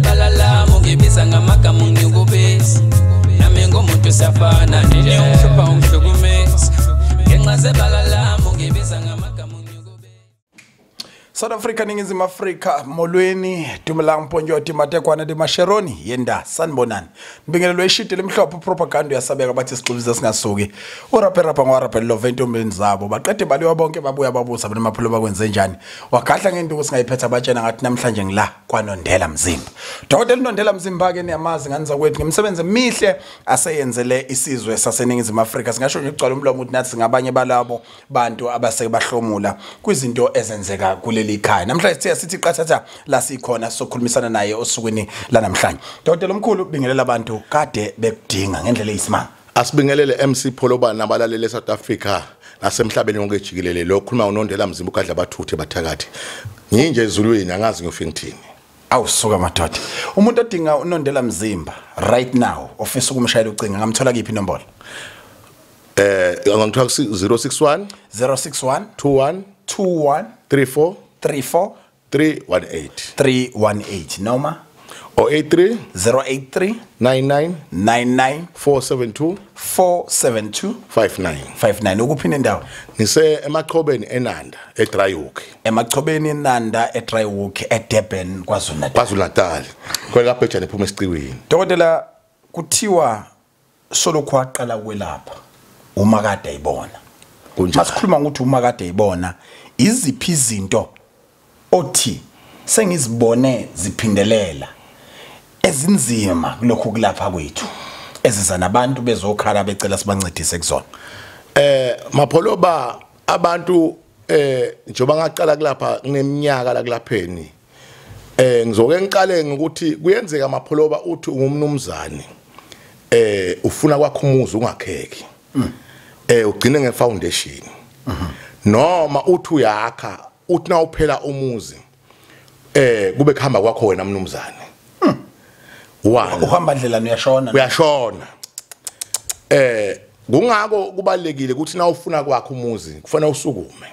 balala mugibisa ngamaka munyugubisi namengo muntu safana nini umhlupa umhlukumezi ngenxa balala mugibisa ngamaka munyugubisi South Africa ningizimu Afrika molweni Dumelang Mponjoti Matekwana de Masheroni yenda sanibonani mbingelelo eshite lemhlophe propaganda yasabeka bathi sixubiza singasuki urapera ngwarapela loventombeni zabo baqede baliwa bonke babuya babuza bemaphulo bakwenze njani wagahla ngenduku singayiphetha abatshena ngathi namhlanje ngila kwanondela mzimba Dr Nondela mzimba ke niyamazi nganiza kwethu ngimsebenze mihle aseyenzele isizwe saseningizimu Afrika singasho nje ugcwala umlomo uthi nathi ngabanye balabo bantu abaseke bahlomula kwizinto ezenzeka kule likhaya namhlanje sithi qathatha la sikhona sokhulumisana naye osukwini la namhlanje Dr Omkhulu bingelela abantu kade bekudinga ngendlela eyisimanga asibingelele MC Pholoba nabalalele South Africa nasemhlabeni wonke jikelele lokhuluma uNondela mzimba ukadla bathuthe bathakathi nginje ezulwini angazi ngiyofika ngithini awusuka madoda umuntu odinga uNondela mzimba right now ofisa ukumshayela ucinga ngamthola kiphi inombolo angangithola 061 21 34 318 noma 083 99 472 59 ukuphina indawo ngise emachobeni enanda eDryhoek emachobeni enanda eDryhoek eDurban KwaZulu-Natal kwelapha ejane ephuma esiciweni Dokotela kuthiwa solo kwaqala kwelapha uma kade ayibona masikhuluma ukuthi uma kade ayibona iziphi izinto othi sengizibone ziphindelela ezinzima kulokhu kulapha kwethu eziza nabantu bezokhala becela sibancedise kuzona Mapholoba abantu njoba ngaqala kulapha kuneminyaka la kulapheni ngizoke ngiqale ngokuthi kuyenzeka Mapholoba uthi ungumnumzane ufuna kwakho umuzi ungakheki ugcine ngefoundation noma uthi uyakha uthi na uphela umuzi kube khamba kwakho wena mnumzane uhamba ndlela uyashona kungako kubalekile ukuthi na ufuna kwakho umuzi kufanele usukume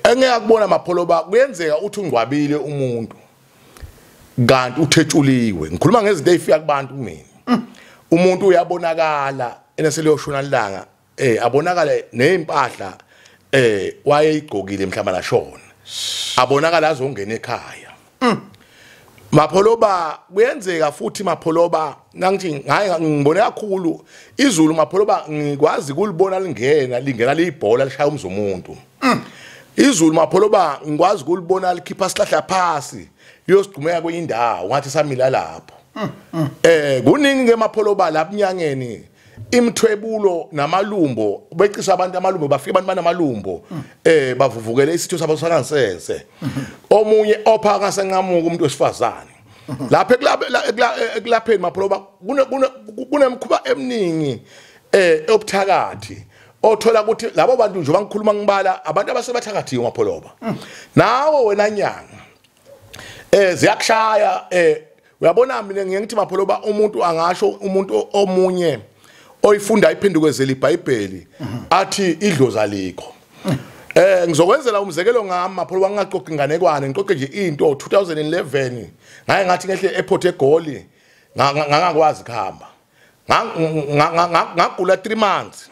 engeke kubona Mapholoba kuyenzeka uthi ungcwabile umuntu kanti uthetshuliwe ngikhuluma ngezinto ezifika kubantu kumina umuntu uyabonakala eneseleyoshona langa abonakala nezimpahla wayeyigqokile mhlamba lashona abonakala azongena ekhaya Mapholoba kuyenzeka futhi Mapholoba nangithi ngibone kakhulu izulu Mapholoba ngikwazi kulibona lingena libhola lishaya umuntu izulu Mapholoba ngikwazi kulibona likhipha sihlahla phasi liyosigcumeka kuyindawo ngathi samila lapho kuningi ngemapholoba lapha nyangeni imthwebulo namalumbo becisa abantu amalumbo bafika abantu banamalumbo bavuvukele isitho sabo sangasese omunye ophaka senqamuka umuntu wesifazane lapha ekulapheni Mapholoba kunemkhuba eminingi obuthakathi othola ukuthi labo bantu nje bangikhuluma ngibala abantu abasebathakathiwe Mapholoba nawo wena nyanga ziyakushaya uyabona mina ngiyengithi Mapholoba umuntu angasho umuntu omunye oyifunda iphendukezela iBhayibheli athi idlozi alikho ngizokwenzela umzekelo ngami Mapholoba ngaqoqa inganekwane ngiqoqe nje into 2011 ngaye ngathi ngehle ePort eGoli ngangakwazi kuhamba ngagula 3 months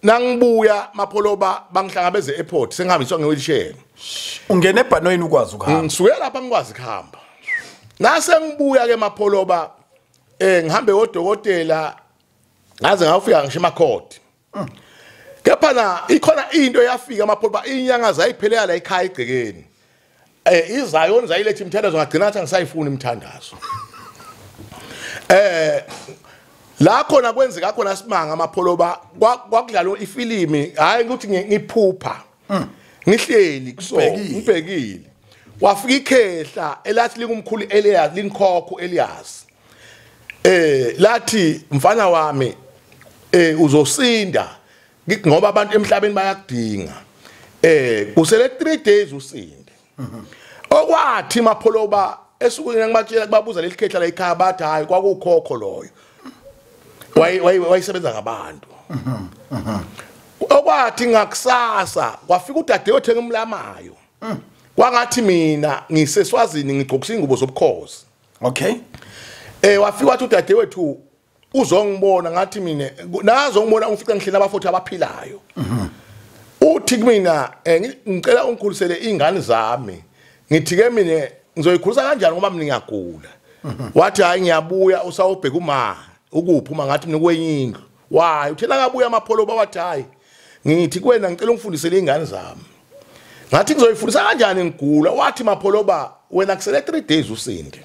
nangibuya Mapholoba bangihlangabeze eAirport sengihambiswa ngewheelchair ungena ebhanoyini ukwazi ukuhamba ngisuke lapha ngikwazi kuhamba nase ngibuya ke Mapholoba ngihambe odokotela ngaze ngafika ngisho eMakhodi kepha na ikhona into yafika Mapholoba inyanga zayiphelela la ekhaya egcekeni izayoni zayilethe imthandazo ngagcina athi ngisayifuna imthandazo la khona kwenzeka khona simanga Mapholoba kwakudlala ifilimi hayi ukuthi ngiphupha ngihleli ngibhekile wafika ikhehla elathi lingumkhulu Elias linkhokho Elias lathi mfana wami uzosinda ngoba abantu emhlabeni bayakudinga kusele 3 days usinde okwathi Mapholoba esukwini ngibatshela kubabuza lelikhehla la ekhaya bathi hayi kwakukhokho loyo wayisebenza ngabantu okwathi ngakusasa kwafika udade yothenga umlamayo kwangathi mina ngiseswazini ngigqokisa ingubo zobukhosi. Okay. Wafika wathi udadewethu uzongibona ngathi mina nazo ngibona ufika ngihlala abafothi abaphilayo. Uthi kumina ngicela ungikhulisele ingane zami. Ngithi ke mina ngizoyikhulisa kanjani ngoba mina ngiyagula. Wathi hayi ngiyabuya usawubheka uma ukuphuma ngathi mina kwenye indlu. Wayi uthela kabuya amapholoba wathi hayi ngithi kuwena ngicela ungifundisele ingane zami. Ngathi ngizoyifundisa kanjani ngigula wathi mapholoba wena kusele 3 days usinde.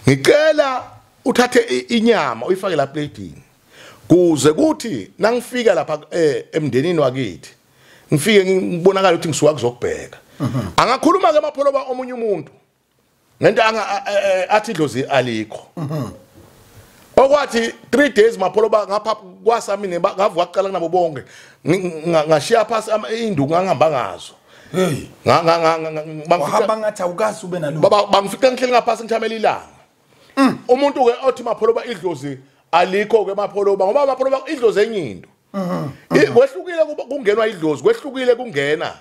Ngicela uthathe inyama uyifake la platini. Kuze kuthi nangifika lapha emndenini wakithi ngifike ngibonakala ukuthi ngisuka kuzokubheka. Angakhuluma ke mapholoba omunye umuntu. Ngento athi idlozi alikho. Okwathi 3 days mapholoba ngapha kwasami ngavuka kuqala nabo bonke ngashiya phasi induku ngangihamba ngazo. Hey. Bangihamba ngathi awukazi ube nalo. Bangifika ngihleli ngaphasi ngithamela ilanga. Umuntu ke othi mapholoba idlozi alikho ke mapholoba ngoba mapholoba idlozi enyindo. Kwehlukile kungenwa idlozi, kwehlukile kungena.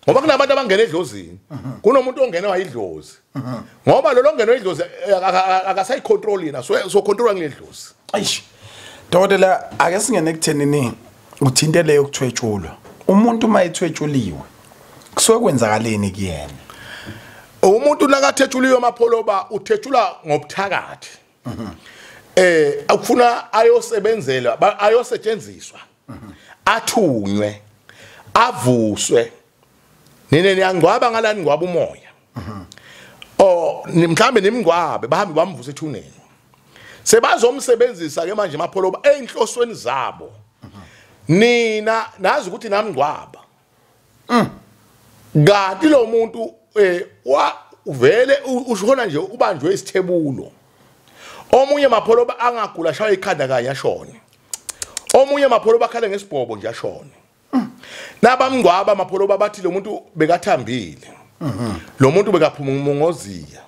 Ngoba kunabantu abangena edlozini. Kunomuntu ongenwa idlozi. Ngoba lo longenwa idlozi akasayicontrol yena, so control ngedlozi. Ayish. Dokotela ake singene ekuthenini uthintele yokuthwetshulwa. Umuntu mayethwetshuliwe kusuke kwenzakaleni kuyena. Umuntu nakathetshuliwe mapholoba uthetsula ngobuthakathi. Akufuna ayosebenzela ayosetshenziswa. Athunywe. Avuswe. Nene niyangcwaba ngalani ngwaba umoya. Mhlambe nimngcwabe bahambe bamvusa ethuneni. Sebazomsebenzisa ke manje mapholoba enhlosweni zabo. Nina nazi ukuthi namngcwaba. Kanti lo muntu uvele ushona nje ubanjwe isithebulu. Omunye mapholoba angagula shaya ikhanda kanye ashone. Omunye mapholoba akhala ngesibhobo nje ashone. Nabamngcwaba mapholoba bathi lo muntu bekathambile. Lo muntu bekaphuma umongozia.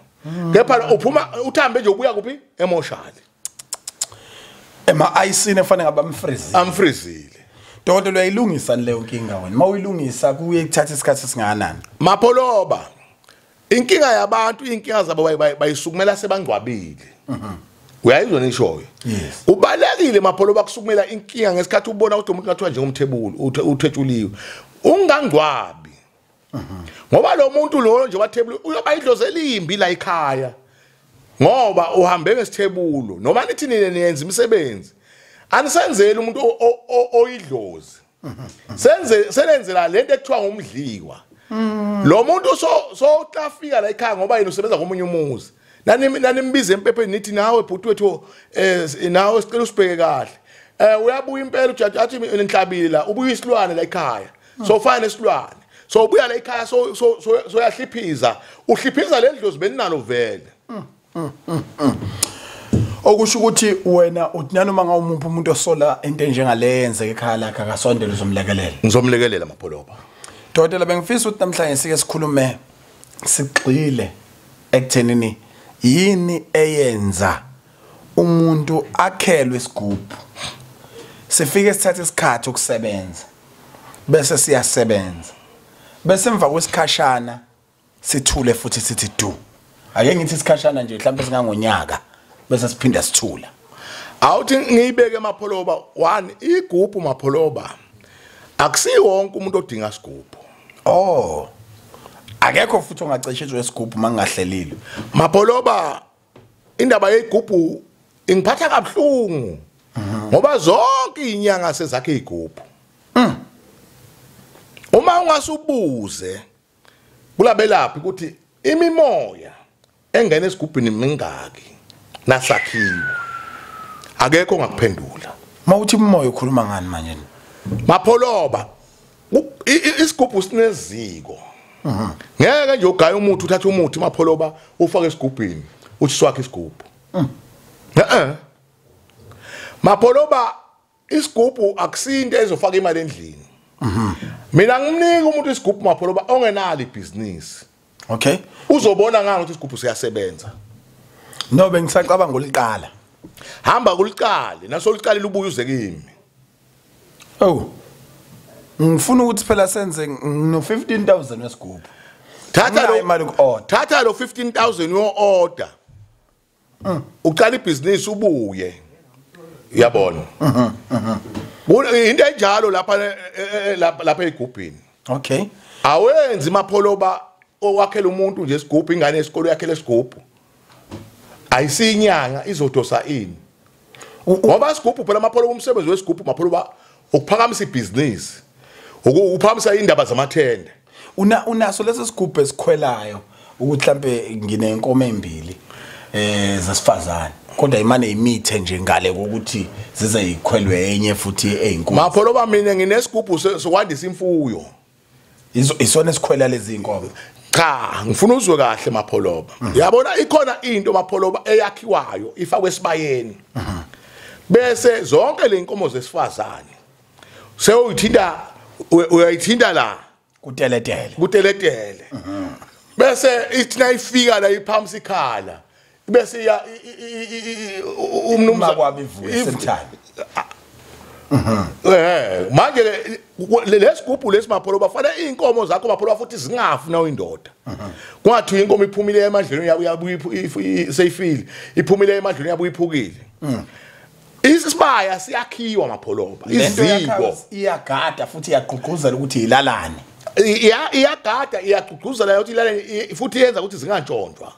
Kepha uphuma uthambe nje ubuya kuphi emoshali. IC nefanele ngabamfrizile. Amfrizile. Dokotela uyayilungisa leyo nkinga wena. Mawuyilungisa kuye kuthatha isikhathi singakanani? Mapholoba. Inkinga yabantu inkinga zabo bayisukumela sebangcwabile. Uyayizwa nishoyo. Yes. Ubalekile mapholoba kusukumela inkinga ngesikhathi ubona ukuthi umuntu ngathiwa njengomthebulu uthetshuliwe. Ungangcwabi. Ngoba lo muntu lo nje wathebulu uyoba idlozela imbi la ekhaya. Ngoba uhambe ngesithebulu noma nithi nini niyenza imisebenzi. Anisenzele umuntu oyidlozi. Selenzela lento ekuthiwa ngumdliwa. Lo muntu so trafika la ekhaya ngoba yena usebenza komunye umuzi. Nanimbize empepeni nithi nawe bhuti wethu nawe sicela usibheke kahle. Uyabuya impela ujaji athi enhlabile la ubuya isilwane la ekhaya. So fine isilwane. So ubuya la ekhaya so yahliphiza. Uhliphiza lendlozi beninalo vele. Okusho ukuthi wena uthi nanoma ngawumuntu umuntu osola into enjengaleyenze ekhaya lakhe akasondele uzomlekelela. Ngizomlekelela mapholoba. Dokotela bengifisa ukuthi namhlanje sike sikhulume sigxile ekuthenini yini eyenza umuntu akhelwe isigubhu. Sifike sithathe isikhathi ukusebenza. Bese siyasebenza. Bese emva kwesikhashana sithule futhi sithi du. Ake ngithi isikhashana nje mhlawumbe singangonyaka bese siphinda sithula. Awuthi ngiyibeke mapholoba 1 igubhu mapholoba. Akusiwo wonke umuntu odinga isigubhu. Oh. Akekho futhi ongacishizwe isigubhu mangahlelile. Mapholoba indaba yegubhu ingiphatha kabuhlungu. Ngoba zonke inyanga sezakhe igubhu. Uma ungasubuze kulabelaphi ukuthi imimoya engena esigubhini mingaki nasakhiwe. Akekho ngakuphendula. Mawuthi umoya ukhuluma ngani manje? Mapholoba isigubhu sineziko. Ngeke nje ugaya umuntu uthatha umuthi mapholoba ufake esigubhini uthi swakhe isigubhu. Mapholoba isigubhu akusinto ezofaka imali endlini. Mina ngimnika umuntu isigubhu mapholoba ongenalo ibusiness. Okay. Uzobona ngani ukuthi isigubhu siyasebenza. No bengisacabanga ngoliqala. Hamba kuliqale naso liqalile ubuye uze kimi. Oh. Ngifuna ukuthi phela senze no 15,000 wesigubhu. Thatha lo 15,000 yo order. Uqala ibhizinisi ubuye. Uyabona? Into enjalo lapha egubhini. Okay. Awenzi mapholoba owakhela umuntu nje isigubhu ingane esikole yakhela isigubhu. Ayisinyanga izodosa ini. Ngoba isigubhu phela mapholoba umsebenzi wesigubhu mapholoba ukuphakamisa ibhizinisi. Ukuphakamisa indaba zamathende. Unaso lesi sigubhu esikhwelayo ukuthi mhlambe nginenkomo embili zasifazane. Kodwa imane imithe nje ngale ukuthi zize ikhwelwe enye futhi eyinkomo. Mapholoba mina nginesigubhu sokwandisa imfuyo. Isona esikhwela lezi inkomo. Cha, ngifuna uzwe kahle mapholoba. Yabona ikhona into mapholoba eyakhiwayo ifakwe esibayeni. Bese zonke le inkomo zesifazane uyayithinta la kuteletele. Bese ithina ifika la iphamsa ikhala. Bese ya umnumza kwami ivuye sometime. Manje lesigubhu lesimapholoba fanele inkomo zakho mapholoba futhi zingafi na uyindoda. Kwathi inkomo iphumile emadlweni yabuya seyifile iphumile emadlweni yabuya iphukile. Isibaya siyakhiwa mapholoba iziko iyagada futhi iyaqhuquzela ukuthi ilalane. Iyagada iyaqhuquzela ukuthi ilalane futhi yenza ukuthi zingantshontshwa.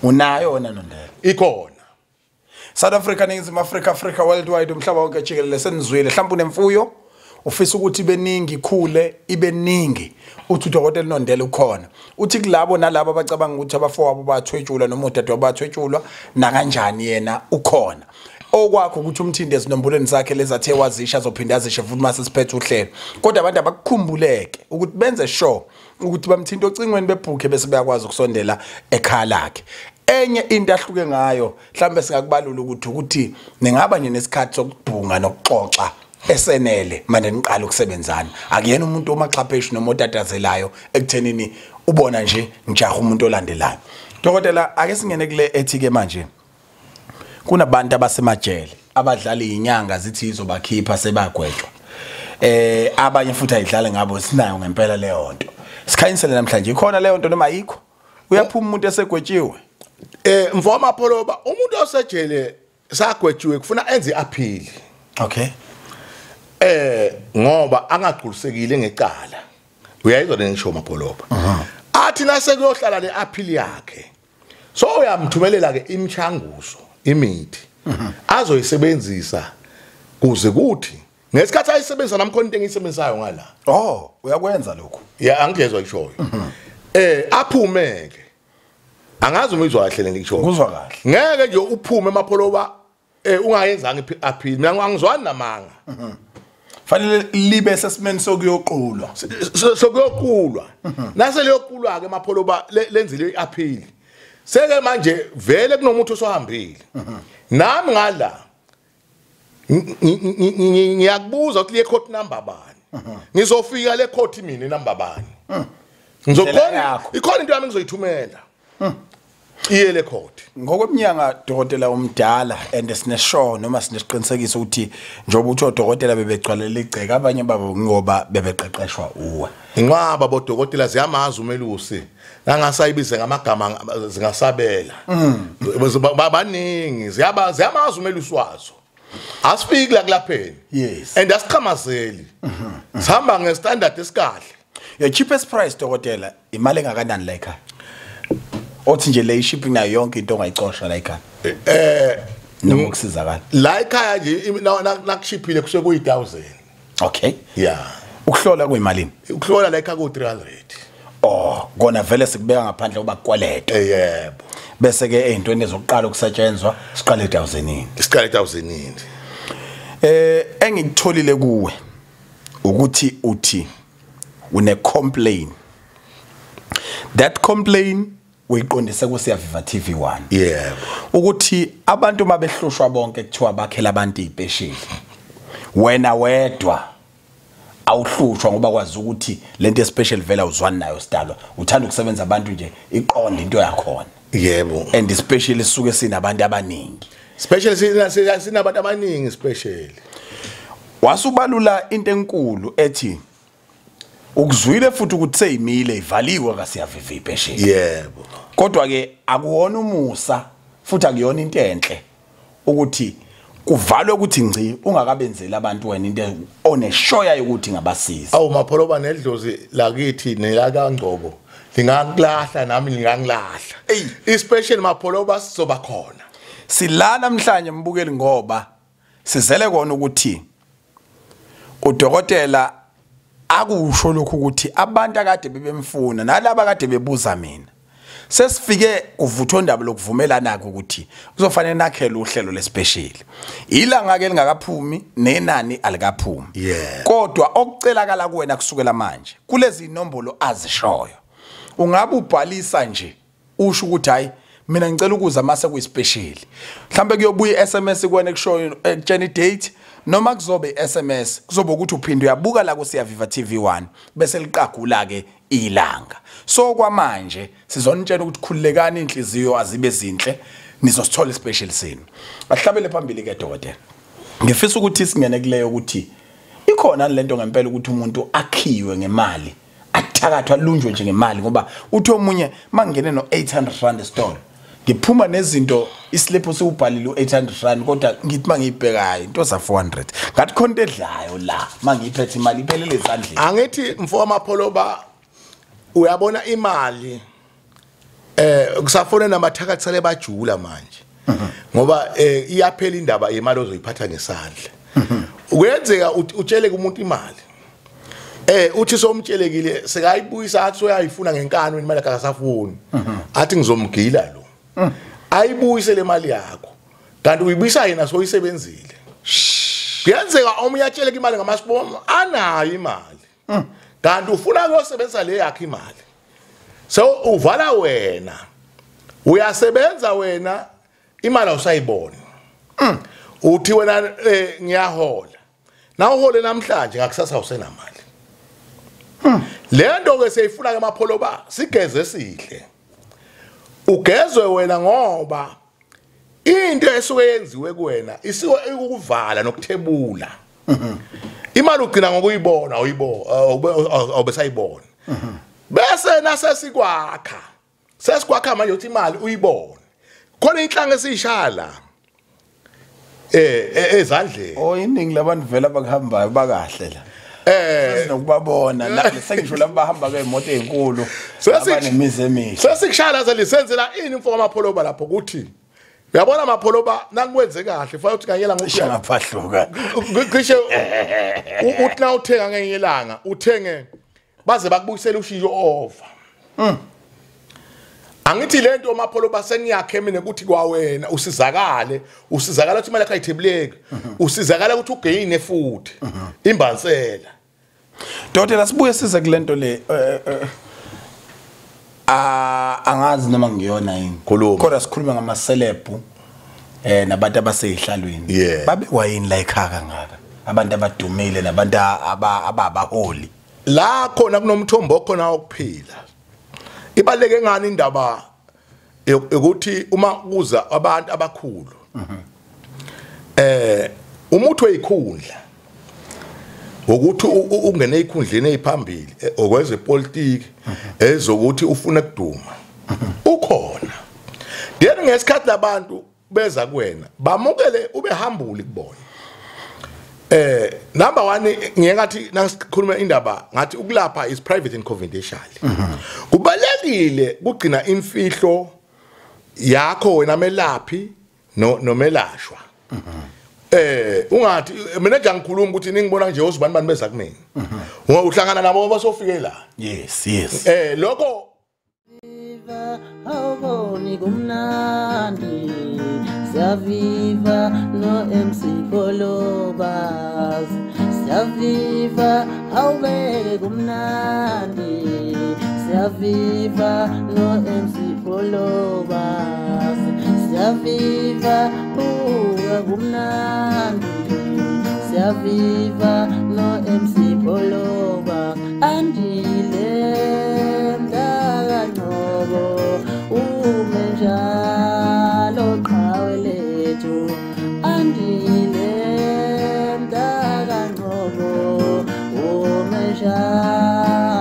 Unayo wona nondela ikhona. South Africa ningizimu Africa worldwide umhlaba wonke jikelele senizwile mhlawumbe unemfuyo ufisa ukuthi beningi khule ibe ningi uthi udokotela Nondela ukhona uthi kulabo nalabo abacabanga ukuthi abafowabo bathwetshulwa noma udadewabo bathwetshulwa na kanjani yena ukhona okwakho ukuthi umthinde ezinombulweni zakhe lezathe wazisha azophinda azishe futhi mase siphethe uhlelo kodwa abantu abakukhumbuleke ukuthi benze sure ukuthi bamthinta ocingweni bebhuke bese bayakwazi ukusondela ekhala lakhe. Enye into ahluke ngayo mhlambe singakubalula ukuthi ningaba nje nesikhathi sokubhunga nokuxoxa esenele manje niqala ukusebenzana akuyena umuntu omaxhapheshi noma otatazelayo ekuthenini ubona nje ngijaha umuntu olandelayo. Dokotela ake singene kule ethi-ke manje kunabantu abasemajele abadlala izinyanga zithi izobakhipha sebagwetshwa abanye futhi ayidlala ngabo sinayo ngempela leyo nto sikhanyisele namhlanje ikhona leyo nto noma ayikho uyaphuma umuntu esegwetshiwe. Mfowethu mapholoba umuntu osejele sagwetshiwe kufuna enze appeal. Okay. Ngoba angagculisekile ngecala. Uyayizwa le ngisho mapholoba. Athi nase kuyohlala le appeal yakhe. So uyamthumelela ke imchanguzo, imithi. Azoyisebenzisa kuze kuthi ngesikhathi ayisebenzisa namkhona into engiyisebenzayo ngala. Oh, uyakwenza lokho. Ya angiyezwa ngishoyo. Aphumeke. Angazi umizwa kahle ngikho. Kuzwa kahle. Ngeke nje uphume emapholoba ungayenzanga appeal. Mina angizwani namanga. Fanele libe sesimeni sokuyoqulwa. Sokuyoqulwa. Nase leyoqulwa ke emapholoba lenzile iappeal. Seke manje vele kunomuntu osohambile. Nami ngala ngiyakubuza ukuthi le court number bani. Ngizofika le court mina number bani. Ngizokhona ikhona into yami ngizoyithumela. Iyele court. Ngokweminyaka dokotela umdala and sineshow noma sinesiqinisekiso ukuthi njoba uthi odokotela bebegcwalele igceke abanye babo ngoba bebeqeqeshwa uwe. Inqaba bodokotela ziyamazi umelusi. Nangasayibize ngamagama zingasabela. Babaningi ziyamazi umelusi wazo. Asifiki la kulapheni. Yes. And asiqhamazeli. Sihamba ngestandard esikahle. Your cheapest price dokotela imali engakanani la ekhaya? Othi nje le shipping nayo yonke into ongayicosha la ekhaya. Noma ukusizakala. La ekhaya nje nakushiphile kushe ku1000. Okay. Yeah. Ukuhlola kuyimalini? Ukuhlola la ekhaya ku300. Oh, kona vele sikubeka ngaphandle kuba kweleto. Yebo. Bese ke ezintweni ezokuqala ukusetshenzwa siqale 1000. Siqale 1000. Engikutholile kuwe ukuthi uthi une complain. That complain uyiqondise ku Siyaviva TV1. Yebo. Ukuthi abantu mabehlushwa bonke kuthiwa bakhela abantu izipesheli. Wena wedwa awuhlushwa ngoba kwazi ukuthi lento especial vela uzwani nayo sidalwa. Uthanda ukusebenza abantu nje iqonde into yakhona. Yebo. And especially suke sinabantu abaningi. Special sinabantu abaningi special. Wasubalula into enkulu ethi ukuzwile futhi ukuthi seyimile ivaliwe kasiyaviva ipheshini yebo kodwa ke akuwona umusa futhi akuyona into enhle ukuthi kuvalwe ukuthi ngci ungakabenzeli abantu wena into oneshoya ukuthi ngabasiza awu mapholoba nedlozi lakithi nelakangcobo lingakulahla nami ngingangilahla especially mapholoba sizoba khona silala namhlanje mbukeli ngoba sizele kona ukuthi udokotela akusho lokhu ukuthi abantu akade bebemfuna nalabo akade bebuza mina sesifike kuvutho ndaba lokuvumelana ukuthi kuzofanele nakhele uhlelo lespecial ilanga ke lingakaphumi nenani alikaphumi kodwa okucelakala kuwena kusukela manje kulezi inombolo azishoyo ungabe ubhalisa nje usho ukuthi hayi mina ngicela ukuza mase kuyispecial mhlambe kuyobuya SMS kuwena kushoyo ekutsheni date noma kuzobe SMS kuzobe ukuthi uphinde uyabuka la ku Siyaviva TV1 bese liqagula ke ilanga so kwamanje sizonitshela ukuthi khululekani inhliziyo azibe zinhle nizosithola ispecial senu ahlabele phambili ke dokotela ngifisa ukuthi singene kuleyo ukuthi ikhona lento ngempela ukuthi umuntu akhiwe ngemali athakathwa lunjwe nje ngemali ngoba uthi omunye mangene no 800 rand store ngiphuma nezinto islip usubhalile u800 rand kodwa ngithi mangiyibhekayo into za 400 ngathi khona edlayo la mangiyiphethe imali iphelele ezandleni angithi mfowethu mapholoba uyabona imali kusafona namathakathele bajula manje ngoba iyaphela indaba yemali ozoyiphatha ngesandla kuyenzeka utshele kumuntu imali uthi somtshelekile sekayibuyisa athi uyayifuna ngenkani imali akasafuni athi ngizomgila lo ayibuyise le mali yakho kanti uyibuyisa yena soyisebenzile kuyenzeka omunye atsheleke imali ngamasiboma anayo imali kanti ufuna ukuyosebenzisa le yakhe imali so uvala wena uyasebenza wena imali awusayibona uthi wena ngiyahola na uhole namhlanje ngakusasa usenamali lento ke seyifuna ke mapholoba sigeze sihle ugezwe wena ngoba into esuke yenziwe kuwena isiko ukuvala nokuthebula imali ugcina ngokuyibona awubesayibona bese nasesikwakha sesikwakha manje uthi imali uyibone khona inhlanga esishala ezandleni iningi labantu vela bakuhambayo bakahle la sinokubabona la sengisho laba bahamba ngeemoto ezinkulu abanemizi emihle sesikushala selisenzela ini mfoko amapholoba lapho ukuthi uyabona amapholoba nakwenze kahle fanele uthi ngayela ngokusha ngaphahluka cishe uthi na uthenga ngenye ilanga uthenge baze bakubuyisela ushiyo over angithi lento amapholoba seniyakhe mina ukuthi kwawena usizakala ukuthi imali yakho ayithebuleke usizakala ukuthi ugain futhi imbansela Dokotela sibuye size kulento le angazi noma ngiyona yini kodwa sikhuluma ngama celeb nabantu abasehlalweni babe wayini la ekhaya ngaka abantu abadumile nabantu ababaholi la khona kunomthombo khona okuphila ibaleke ngani indaba ukuthi uma kuza abantu abakhulu umuntu weyikhundla ukuthi ungene ikhundleni eziphambili okweze politiki ezokuthi ufuna ukuduma ukhona then ngesikhathi labantu beza kuwena bamukele ubehambule kubona number 1 ngiyengathi nasikhuluma indaba ngathi ukulapha is private and confidential kubalekile kugcina imfihlo yakho wena melaphi nomelashwa ungathi mina nje ngikhuluma ukuthi ningibona nje osibani bani beza kumina uhlangana nabo basofike la yes lokho awuboni kumnandi Siyaviva no MC Polobas Siyaviva awubeke kumnandi Siyaviva no MC Polobas Siyaviva uwe kumnandi Siyaviva no MC Poloba andile mdakanobo umenjalo qhawe lethu andile mdakanobo umenjalo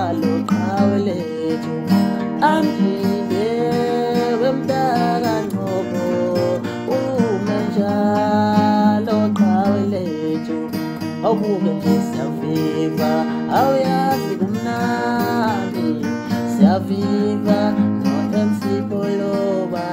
awubuke nje siyaviva awuyazi kumnandi siyaviva no MC Poloba